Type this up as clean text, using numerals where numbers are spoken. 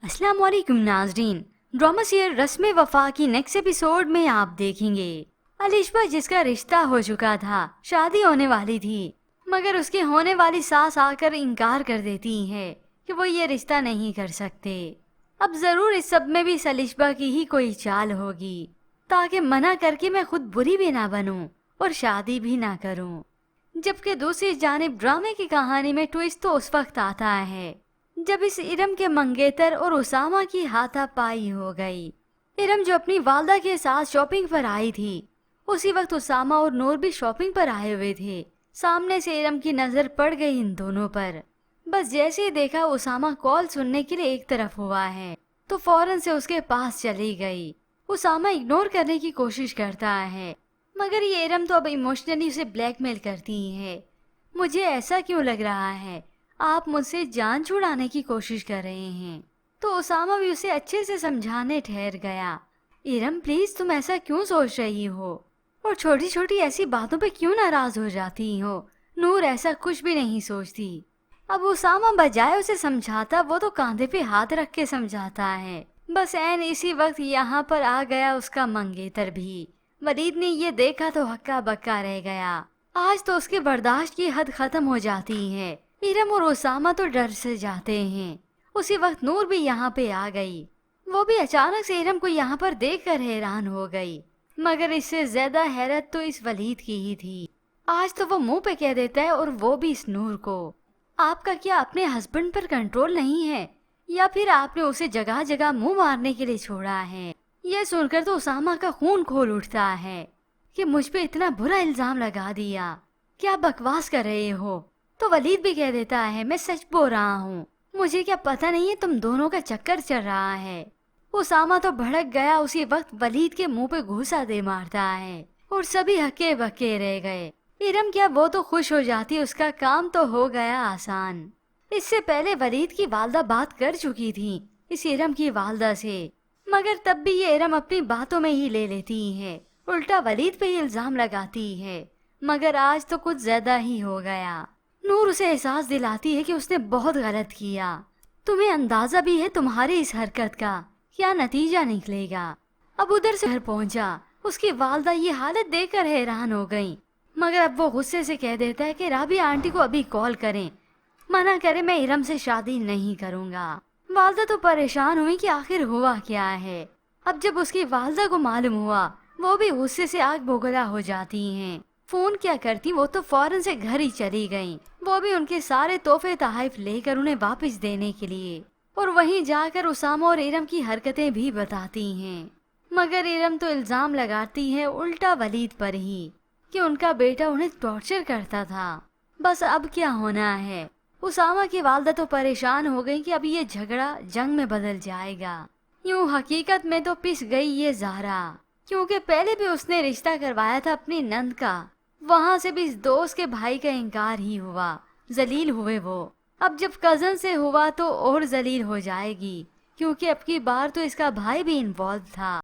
अस्सलाम वालेकुम नाजरीन। ड्रामा सीरियल रस्म वफा की नेक्स्ट एपिसोड में आप देखेंगे अलिशबा जिसका रिश्ता हो चुका था, शादी होने वाली थी, मगर उसकी होने वाली सास आकर इनकार कर देती है कि वो ये रिश्ता नहीं कर सकते। अब जरूर इस सब में भी सलिशबा की ही कोई चाल होगी ताकि मना करके मैं खुद बुरी भी ना बनूं और शादी भी ना करूं। जबकि दूसरी जानिब ड्रामे की कहानी में ट्विस्ट तो उस वक्त आता है जब इस इरम के मंगेतर और उसामा की हाथापाई हो गई। इरम जो अपनी वालदा के साथ शॉपिंग पर आई थी, उसी वक्त उसामा और नूर भी शॉपिंग पर आए हुए थे। सामने से इरम की नजर पड़ गई इन दोनों पर। बस जैसे ही देखा उसामा कॉल सुनने के लिए एक तरफ हुआ है तो फौरन से उसके पास चली गई। उसामा इग्नोर करने की कोशिश करता है, मगर ये इरम तो अब इमोशनली उसे ब्लैकमेल करती है। मुझे ऐसा क्यों लग रहा है आप मुझसे जान छुड़ाने की कोशिश कर रहे हैं। तो उसामा भी उसे अच्छे से समझाने ठहर गया। इरम प्लीज तुम ऐसा क्यों सोच रही हो और छोटी छोटी ऐसी बातों पे क्यों नाराज हो जाती हो। नूर ऐसा कुछ भी नहीं सोचती। अब उसामा बजाय उसे समझाता वो तो कांधे पे हाथ रख के समझाता है। बस ऐन इसी वक्त यहाँ पर आ गया उसका मंगेतर भी। वलीद ने ये देखा तो हक्का बक्का रह गया। आज तो उसके बर्दाश्त की हद खत्म हो जाती है। इरम और उसामा तो डर से जाते हैं। उसी वक्त नूर भी यहाँ पे आ गई। वो भी अचानक से इरम को यहाँ पर देखकर हैरान हो गई, मगर इससे ज्यादा हैरत तो इस वलीद की ही थी। आज तो वो मुंह पे कह देता है, और वो भी इस नूर को, आपका क्या अपने हस्बैंड पर कंट्रोल नहीं है या फिर आपने उसे जगह जगह मुंह मारने के लिए छोड़ा है। यह सुनकर तो उसामा का खून खोल उठता है कि मुझ पे इतना बुरा इल्जाम लगा दिया, क्या बकवास कर रहे हो। तो वलीद भी कह देता है मैं सच बोल रहा हूँ, मुझे क्या पता नहीं है तुम दोनों का चक्कर चल रहा है। उसामा तो भड़क गया। उसी वक्त वलीद के मुंह पे घूसा दे मारता है और सभी हक्के बक्के रह गए। इरम क्या वो तो खुश हो जाती, उसका काम तो हो गया आसान। इससे पहले वलीद की वालदा बात कर चुकी थी इस इरम की वालदा से, मगर तब भी ये इरम अपनी बातों में ही ले लेती है, उल्टा वलीद पे ही इल्जाम लगाती है। मगर आज तो कुछ ज्यादा ही हो गया। नूर उसे एहसास दिलाती है कि उसने बहुत गलत किया। तुम्हें अंदाजा भी है तुम्हारी इस हरकत का क्या नतीजा निकलेगा। अब उधर से घर पहुंचा, उसकी वालदा ये हालत देखकर हैरान हो गई, मगर अब वो गुस्से से कह देता है कि राबिया आंटी को अभी कॉल करें, मना करे मैं इरम से शादी नहीं करूंगा। वालदा तो परेशान हुई कि आखिर हुआ क्या है। अब जब उसकी वालदा को मालूम हुआ, वो भी गुस्से से आग बबूला हो जाती हैं। फोन क्या करती, वो तो फौरन से घर ही चली गईं। वो भी उनके सारे तोहफे तहाइफ लेकर उन्हें वापस देने के लिए, और वहीं जाकर उसामा और इरम की हरकतें भी बताती हैं। मगर इरम तो इल्जाम लगाती है उल्टा वलीद पर ही कि उनका बेटा उन्हें टॉर्चर करता था। बस अब क्या होना है। उसामा की वालदा तो परेशान हो गई कि अब ये झगड़ा जंग में बदल जाएगा। यूं हकीकत में तो पिस गई ये ज़हरा, क्योंकि पहले भी उसने रिश्ता करवाया था अपनी नंद का। वहाँ से भी इस दोस्त के भाई का इनकार ही हुआ, जलील हुए वो। अब जब कजन से हुआ तो और जलील हो जाएगी, क्योंकि अब की बार तो इसका भाई भी इन्वॉल्व था।